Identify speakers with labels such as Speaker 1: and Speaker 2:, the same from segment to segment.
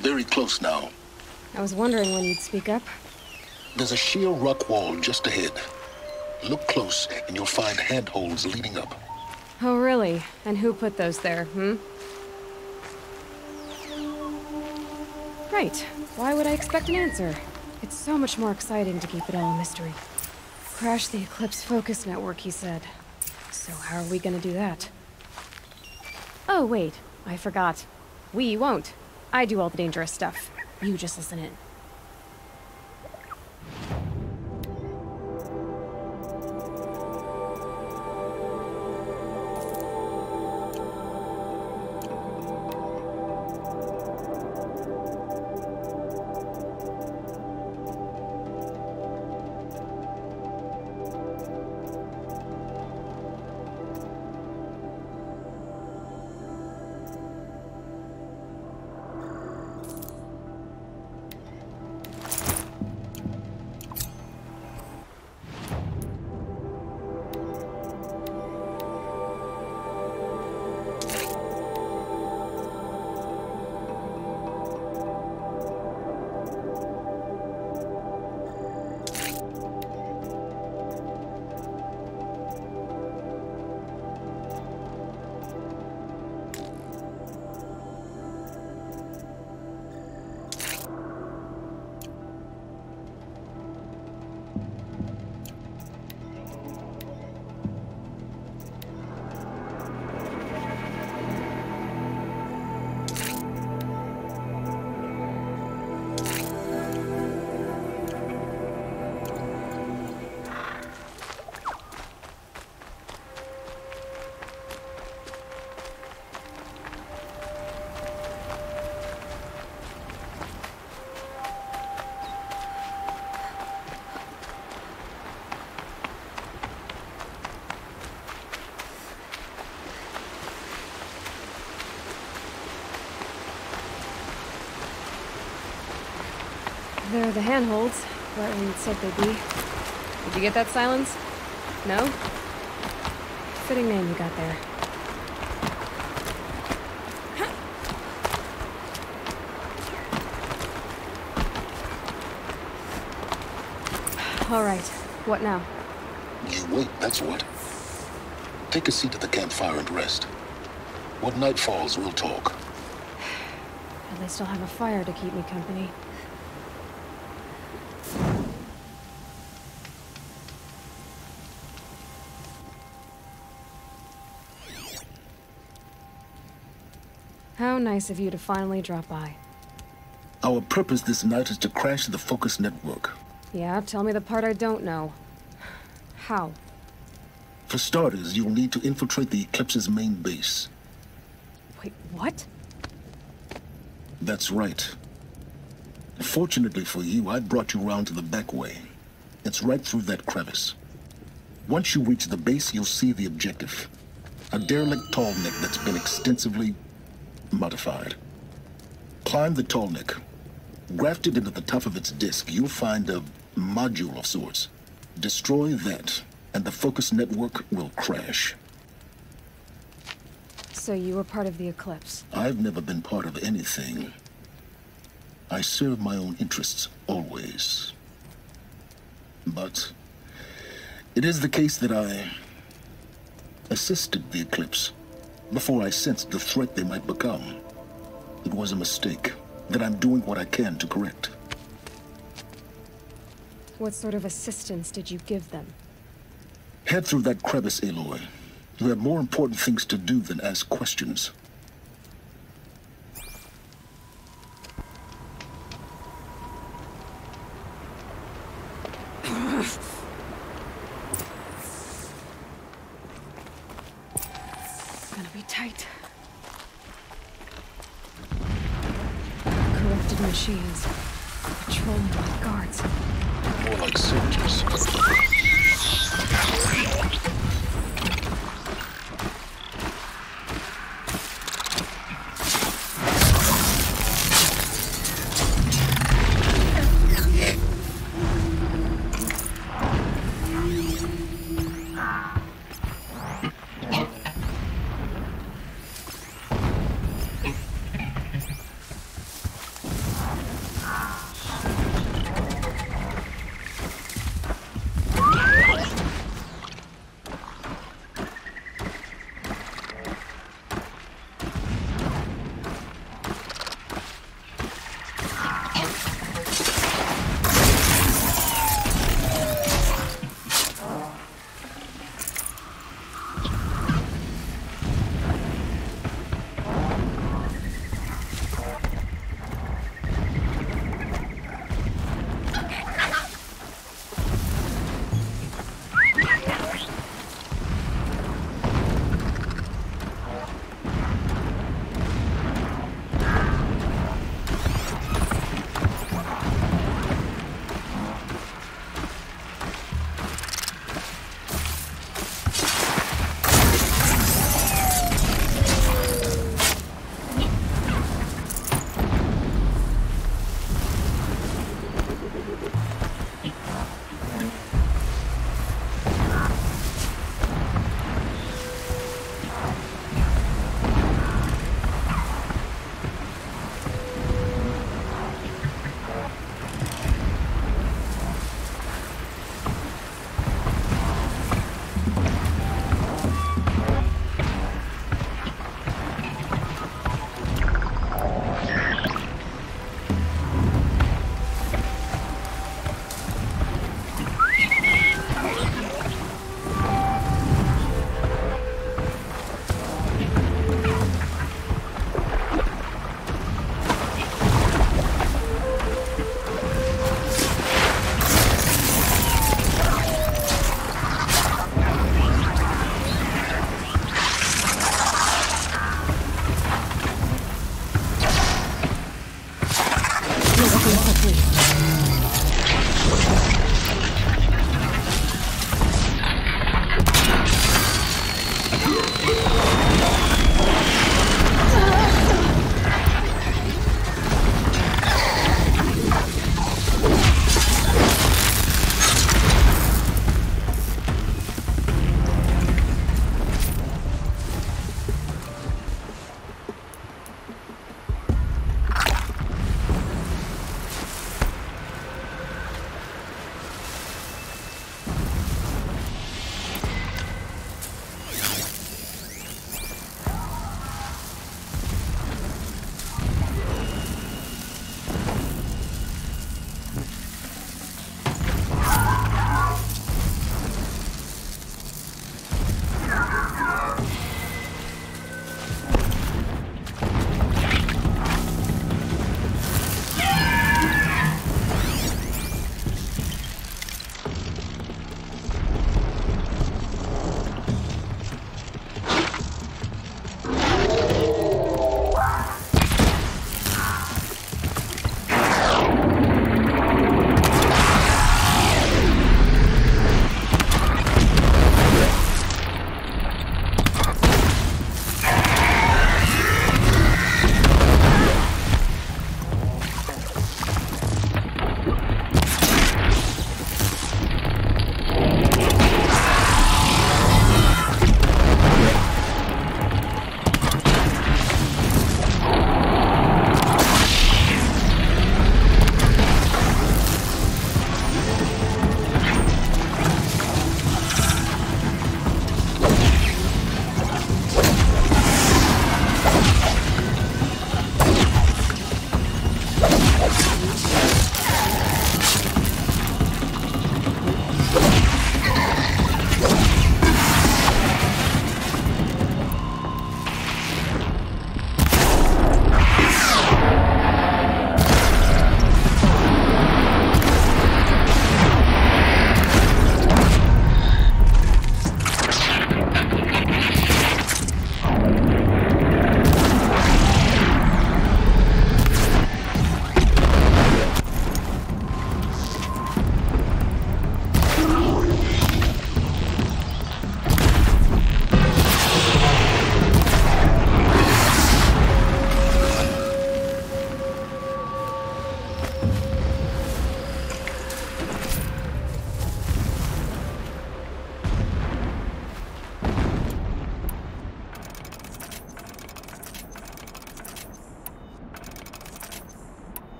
Speaker 1: very close now.
Speaker 2: I was wondering when you'd speak up.
Speaker 1: There's a sheer rock wall just ahead. Look close, and you'll find handholds leading up.
Speaker 2: Oh, really? And who put those there, Right. Why would I expect an answer? It's so much more exciting to keep it all a mystery. Crash the Eclipse focus network, he said. So how are we gonna do that? Oh, wait. I forgot. We won't. I do all the dangerous stuff. You just listen in. They're the handholds, right when you said they'd be. Did you get that, Silence? No? Fitting name you got there. All right, what now?
Speaker 1: You wait, that's what. Take a seat at the campfire and rest. When night falls, we'll talk.
Speaker 2: At least I'll have a fire to keep me company. How nice of you to finally drop by.
Speaker 1: Our purpose this night is to crash the focus network.
Speaker 2: Yeah, tell me the part I don't know. How?
Speaker 1: For starters, you'll need to infiltrate the Eclipse's main base.
Speaker 2: Wait, what?
Speaker 1: That's right. Fortunately for you, I brought you around to the back way. It's right through that crevice. Once you reach the base, you'll see the objective. A derelict tall neck that's been extensively modified. Climb the tall neck. Grafted into the top of its disk, you'll find a module of sorts. Destroy that, and the focus network will crash.
Speaker 2: So you were part of the Eclipse?
Speaker 1: I've never been part of anything. I serve my own interests, always. But it is the case that I assisted the Eclipse before I sensed the threat they might become. It was a mistake that I'm doing what I can to correct.
Speaker 2: What sort of assistance did you give them?
Speaker 1: Head through that crevice, Aloy. You have more important things to do than ask questions.
Speaker 2: Gonna be tight. Corrupted machines. Patrolling like guards.
Speaker 1: More like soldiers.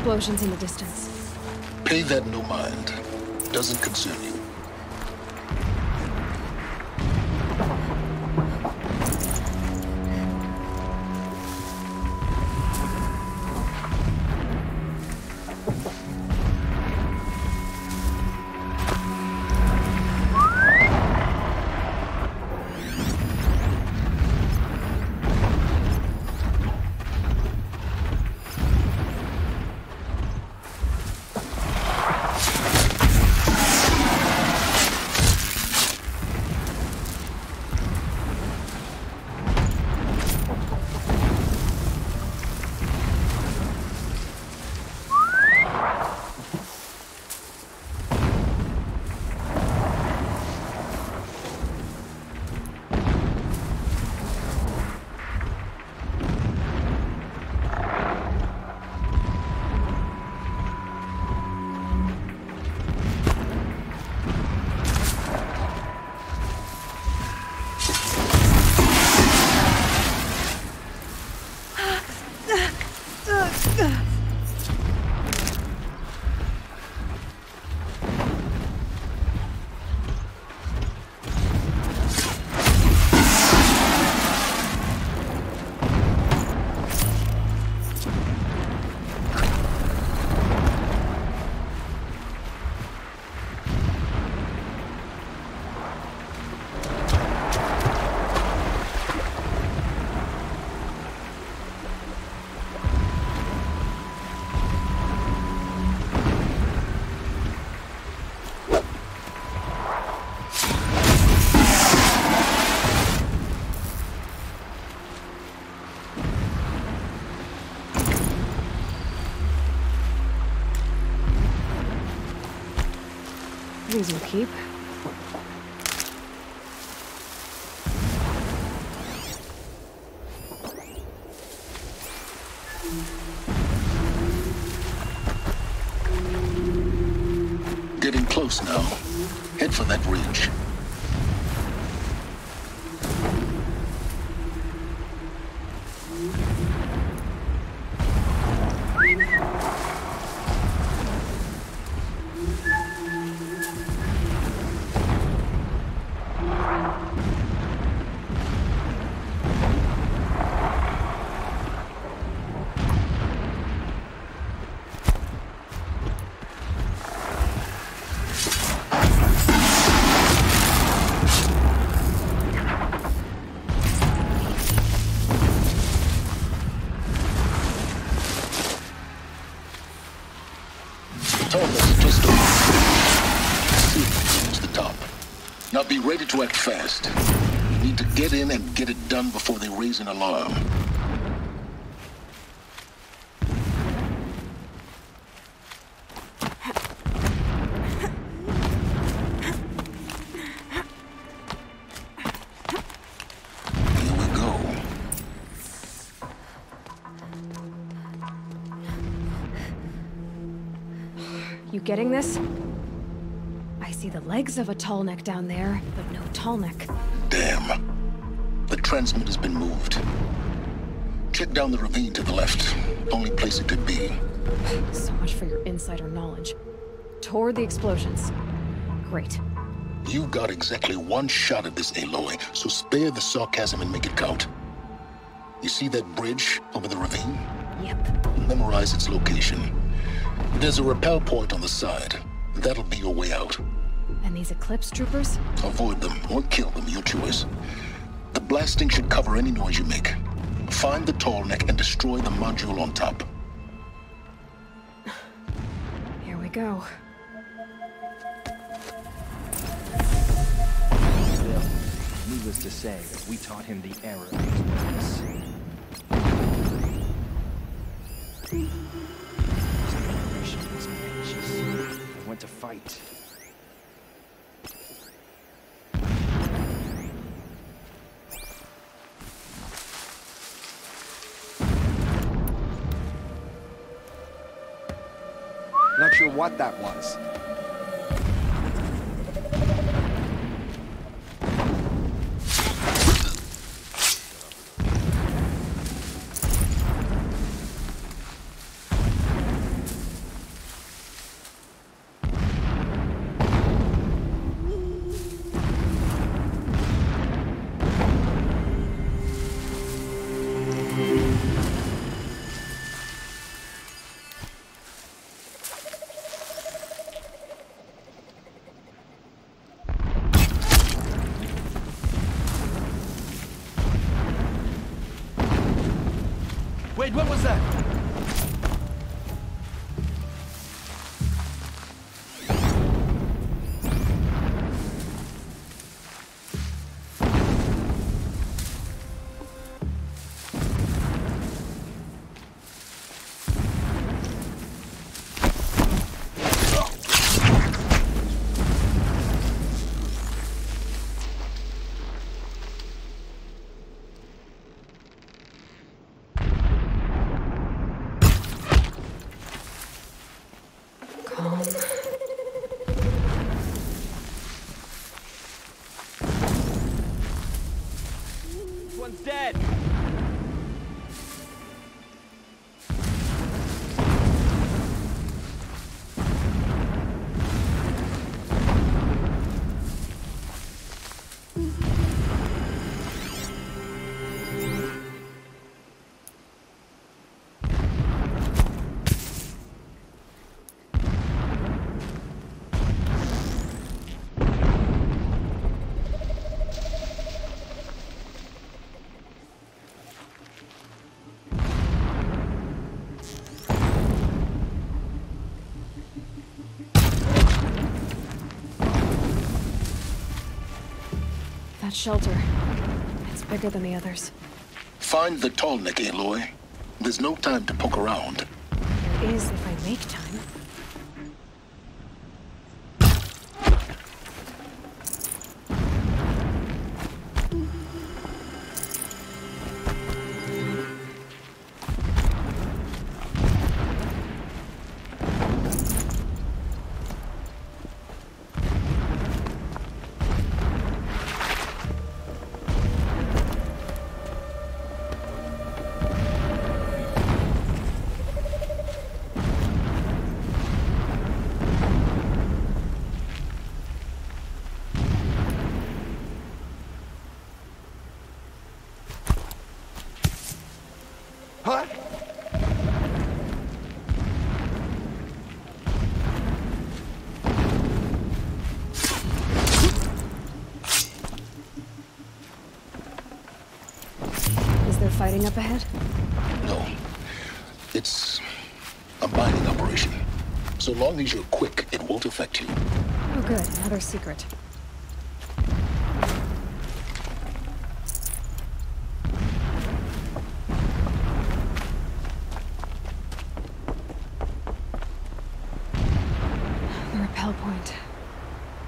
Speaker 2: explosions in the distance.
Speaker 1: Pay that no mind. Doesn't concern you.
Speaker 2: These will keep.
Speaker 1: Getting close now. Head for that ridge. Just over. See if you can reach the top. Now be ready to act fast. You need to get in and get it done before they raise an alarm. Here we go.
Speaker 2: You getting this? I see the legs of a tall neck down there, but no tall neck.
Speaker 1: Damn. The transmitter's been moved. Check down the ravine to the left. Only place it could be.
Speaker 2: So much for your insider knowledge. Toward the explosions. Great.
Speaker 1: You got exactly one shot at this, Aloy, so spare the sarcasm and make it count. You see that bridge over the ravine?
Speaker 2: Yep.
Speaker 1: Memorize its location. There's a rappel point on the side. That'll be your way out.
Speaker 2: And these Eclipse troopers?
Speaker 1: Avoid them or kill them, your choice. The blasting should cover any noise you make. Find the tall neck and destroy the module on top.
Speaker 2: Here we go.
Speaker 3: Still, needless to say that we taught him the error of his ways. I went to fight. Not sure what that was.
Speaker 4: Wait, what was that?
Speaker 3: One's dead!
Speaker 2: That shelter. It's bigger than the others.
Speaker 1: Find the tall neck, Aloy. There's no time to poke around.
Speaker 2: There is if I make time.
Speaker 4: What?
Speaker 2: Is there fighting up ahead?
Speaker 1: No. It's a mining operation. So long as you're quick, it won't affect you.
Speaker 2: Oh good, another secret. The rappel point.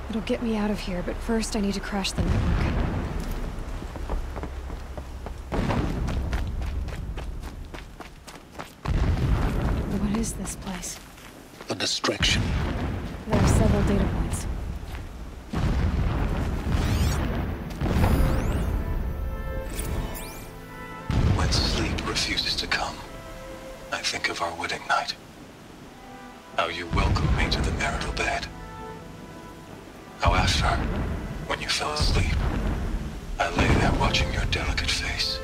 Speaker 2: It'll get me out of here, but first I need to crash the network. What is this place?
Speaker 1: A distraction.
Speaker 2: There are several data points.
Speaker 5: When sleep refuses to come, I think of our wedding night. How you welcomed me to the marital bed. How after, when you fell asleep, I lay there watching your delicate face.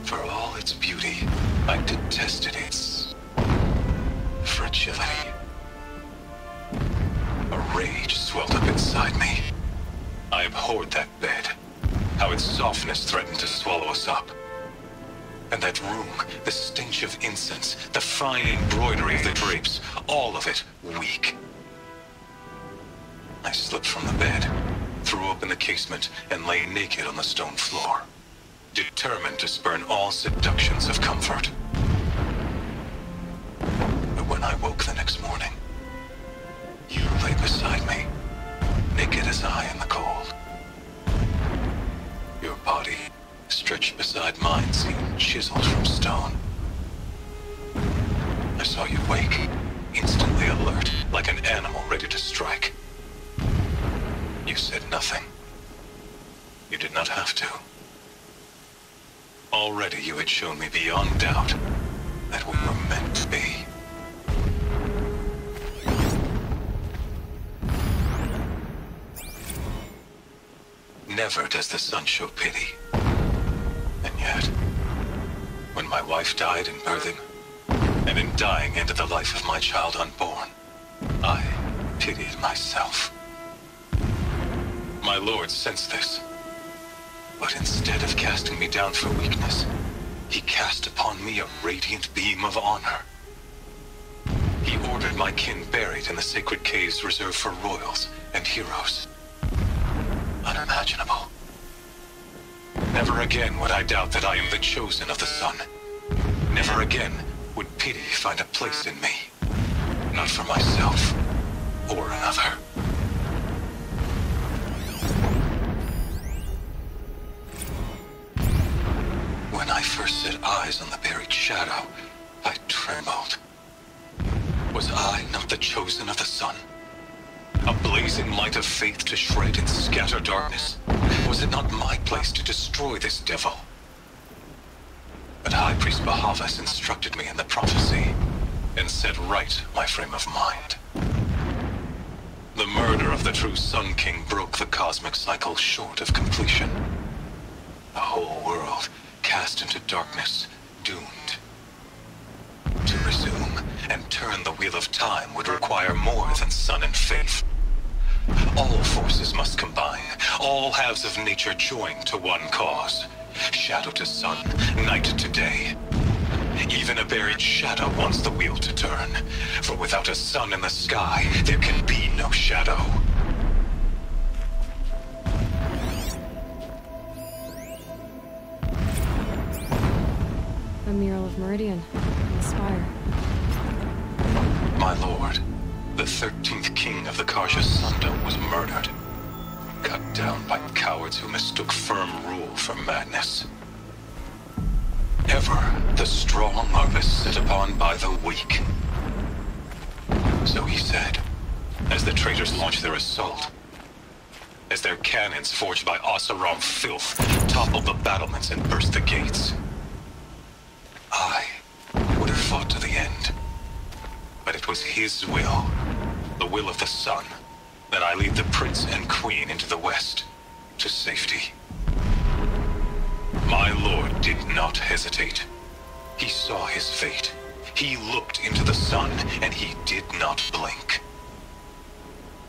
Speaker 5: For all its beauty, I detested its fragility. A rage swelled up inside me. I abhorred that bed. How its softness threatened to swallow us up. And that room, the stench of incense, the fine embroidery of the drapes, all of it weak. I slipped from the bed, threw open the casement, and lay naked on the stone floor, determined to spurn all seductions of comfort. But when I woke the next morning, you lay beside me, naked as I in the cold. Your body, stretched beside mine, seemed chiseled from stone. I saw you wake, instantly alert, like an animal ready to strike. You said nothing. You did not have to. Already you had shown me beyond doubt that we were meant to be. Never does the sun show pity. And yet, when my wife died in birthing, and in dying ended the life of my child unborn, I pitied myself. My lord sensed this, but instead of casting me down for weakness, he cast upon me a radiant beam of honor. He ordered my kin buried in the sacred caves reserved for royals and heroes. Unimaginable. Never again would I doubt that I am the chosen of the sun. Never again would pity find a place in me. Not for myself or another. When I first set eyes on the buried shadow, I trembled. Was I not the chosen of the sun? A blazing light of faith to shred and scatter darkness? Was it not my place to destroy this devil? But High Priest Bahavas instructed me in the prophecy and set right my frame of mind. The murder of the true Sun King broke the cosmic cycle short of completion. The whole world cast into darkness, doomed. To resume and turn the wheel of time would require more than sun and faith. All forces must combine, all halves of nature join to one cause. Shadow to sun, night to day. Even a buried shadow wants the wheel to turn, for without a sun in the sky, there can be no shadow.
Speaker 2: A mural of Meridian on the spire.
Speaker 5: My lord, the 13th king of the Karja Sunda was murdered. Cut down by cowards who mistook firm rule for madness. Ever the strong are beset upon by the weak. So he said, as the traitors launched their assault. As their cannons forged by Oseram filth toppled the battlements and burst the gates. I would have fought to the end. But it was his will, the will of the sun, that I lead the prince and queen into the west, to safety. My lord did not hesitate. He saw his fate. He looked into the sun, and he did not blink.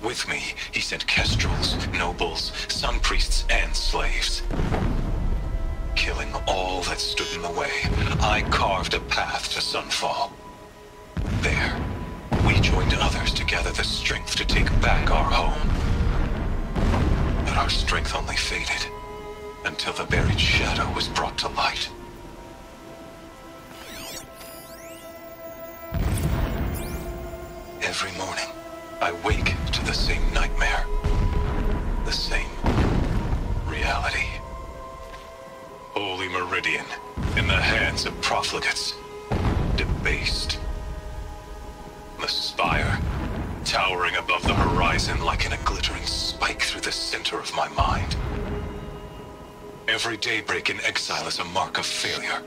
Speaker 5: With me, he sent kestrels, nobles, sun priests, and slaves. Killing all that stood in the way, I carved a path to sunfall. There, we joined others to gather the strength to take back our home. But our strength only faded, until the buried shadow was brought to light. Every morning, I wake to the same nightmare. The same reality. Holy Meridian, in the hands of profligates. Debased. The spire, towering above the horizon like a glittering spike through the center of my mind. Every daybreak in exile is a mark of failure,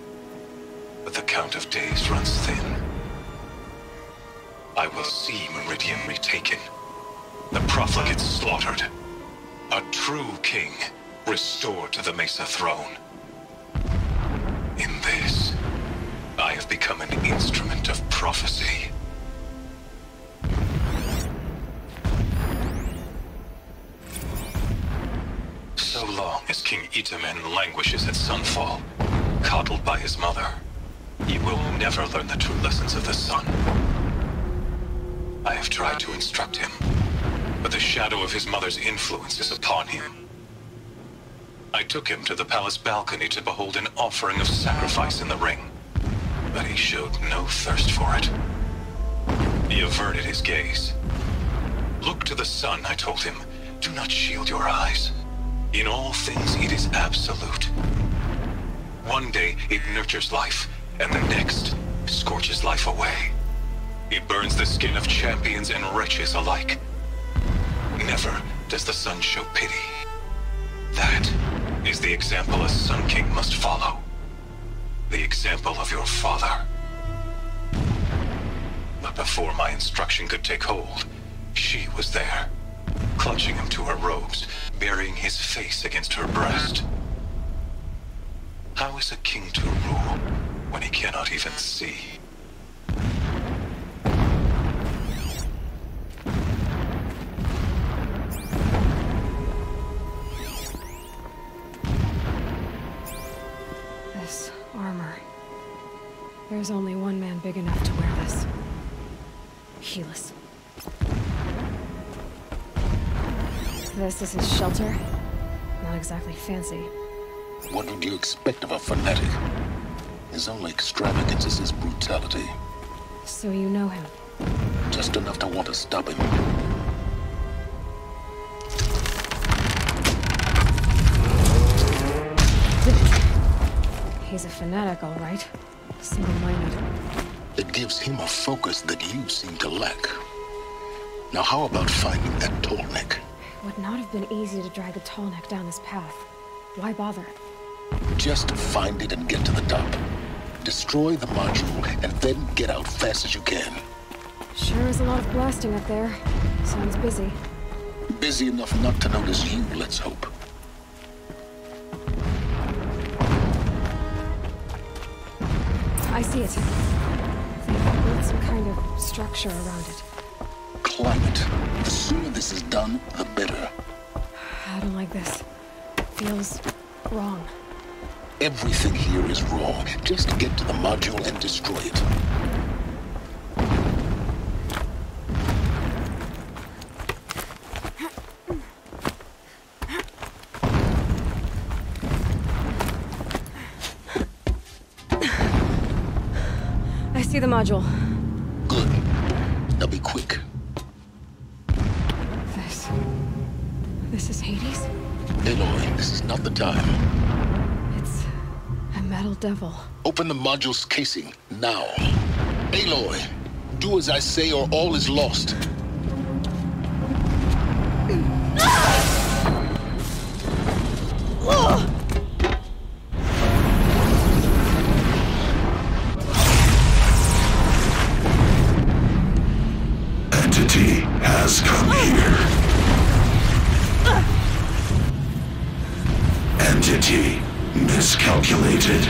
Speaker 5: but the count of days runs thin. I will see Meridian retaken, the profligates slaughtered, a true king restored to the Mesa throne. In this, I have become an instrument of prophecy. So long as King Itamen languishes at sunfall, coddled by his mother, he will never learn the true lessons of the sun. I have tried to instruct him, but the shadow of his mother's influence is upon him. I took him to the palace balcony to behold an offering of sacrifice in the ring, but he showed no thirst for it. He averted his gaze. Look to the sun, I told him. Do not shield your eyes. In all things, it is absolute. One day, it nurtures life, and the next, scorches life away. It burns the skin of champions and wretches alike. Never does the sun show pity. That is the example a Sun King must follow. The example of your father. But before my instruction could take hold, she was there, clutching him to her robes, burying his face against her breast. How is a king to rule when he cannot even see?
Speaker 2: This Armor. There's only one man big enough to wear this. Helis. This is his shelter. Not exactly fancy.
Speaker 1: What would you expect of a fanatic? His only extravagance is his brutality.
Speaker 2: So you know him?
Speaker 1: Just enough to want to stop him.
Speaker 2: He's a fanatic, all right. Single-minded.
Speaker 1: It gives him a focus that you seem to lack. Now how about finding that tall neck?
Speaker 2: It would not have been easy to drag a tall neck down this path. Why bother?
Speaker 1: Just find it and get to the top. Destroy the module, and then get out fast as you can.
Speaker 2: Sure is a lot of blasting up there. Sounds busy.
Speaker 1: Busy enough not to notice you, let's hope.
Speaker 2: I see it. They've built some kind of structure around it.
Speaker 1: Climb it. The sooner this is done, the better.
Speaker 2: I don't like this. Feels wrong.
Speaker 1: Everything here is wrong. Just get to the module and destroy it.
Speaker 2: I see the module.
Speaker 1: Good. Now be quick.
Speaker 2: This is Hades?
Speaker 1: Aloy, this is not the time.
Speaker 2: It's a metal devil.
Speaker 1: Open the module's casing, now. Aloy, do as I say or all is lost.
Speaker 6: Entity has come here. Entity miscalculated.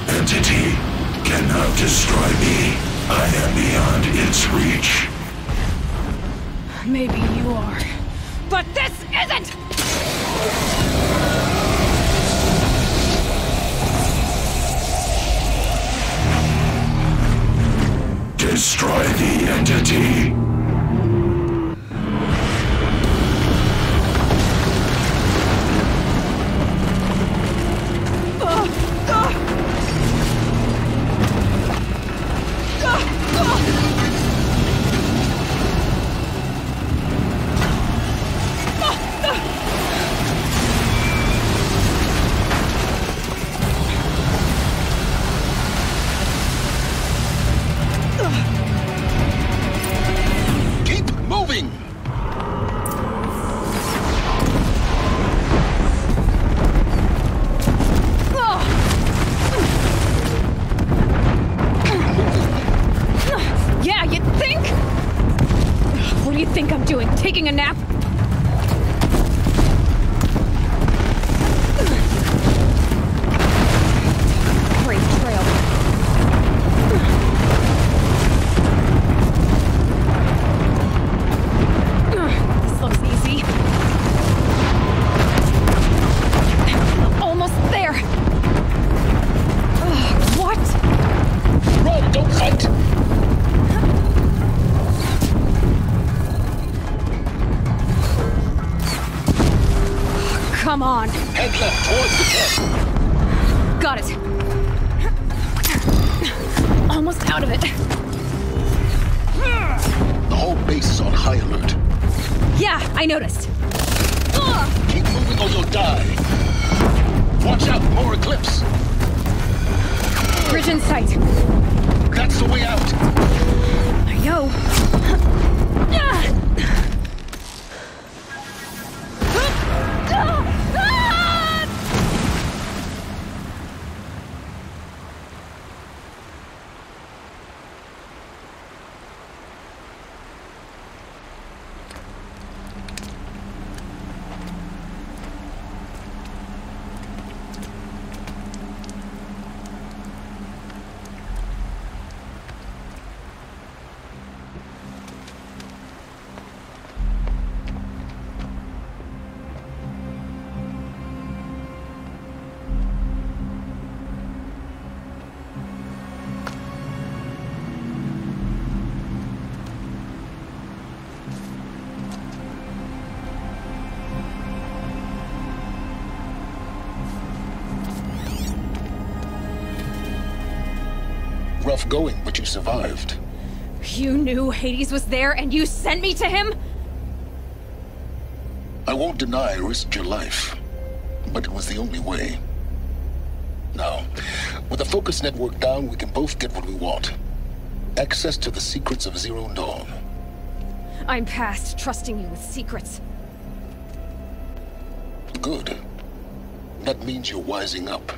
Speaker 6: Entity cannot destroy me. I am beyond its reach.
Speaker 2: Maybe you are, but this isn't!
Speaker 6: Destroy the entity.
Speaker 2: Taking a nap? Great trail. This looks easy. Almost there. What?
Speaker 1: Run, don't fight!
Speaker 2: Come on.
Speaker 1: Head left towards the tent.
Speaker 2: Got it. Almost out of it.
Speaker 1: The whole base is on high alert.
Speaker 2: Yeah, I noticed.
Speaker 1: Keep moving or you'll die. Watch out, more Eclipse.
Speaker 2: Bridge in sight.
Speaker 1: That's the way out.
Speaker 2: I know.
Speaker 1: tough going, but you survived.
Speaker 2: You knew Hades was there and you sent me to him?
Speaker 1: I won't deny I risked your life, but it was the only way. Now, with the focus network down, we can both get what we want. Access to the secrets of Zero Dawn.
Speaker 2: I'm past trusting you with secrets.
Speaker 1: Good. That means you're wising up.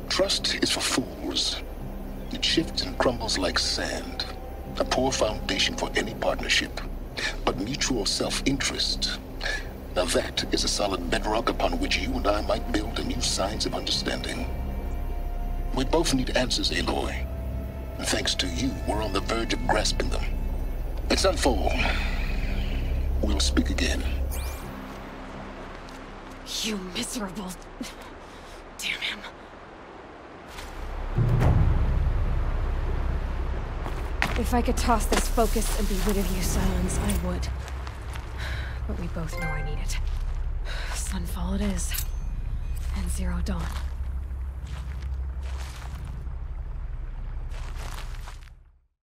Speaker 1: Trust is for fools. It shifts and crumbles like sand. A poor foundation for any partnership. But mutual self-interest, now that is a solid bedrock upon which you and I might build a new science of understanding. We both need answers, Aloy. And thanks to you, we're on the verge of grasping them. It's not full. We'll speak again.
Speaker 2: You miserable... Damn him. If I could toss this focus and be rid of you, Silence, I would. But we both know I need it. Sunfall it is. And Zero Dawn.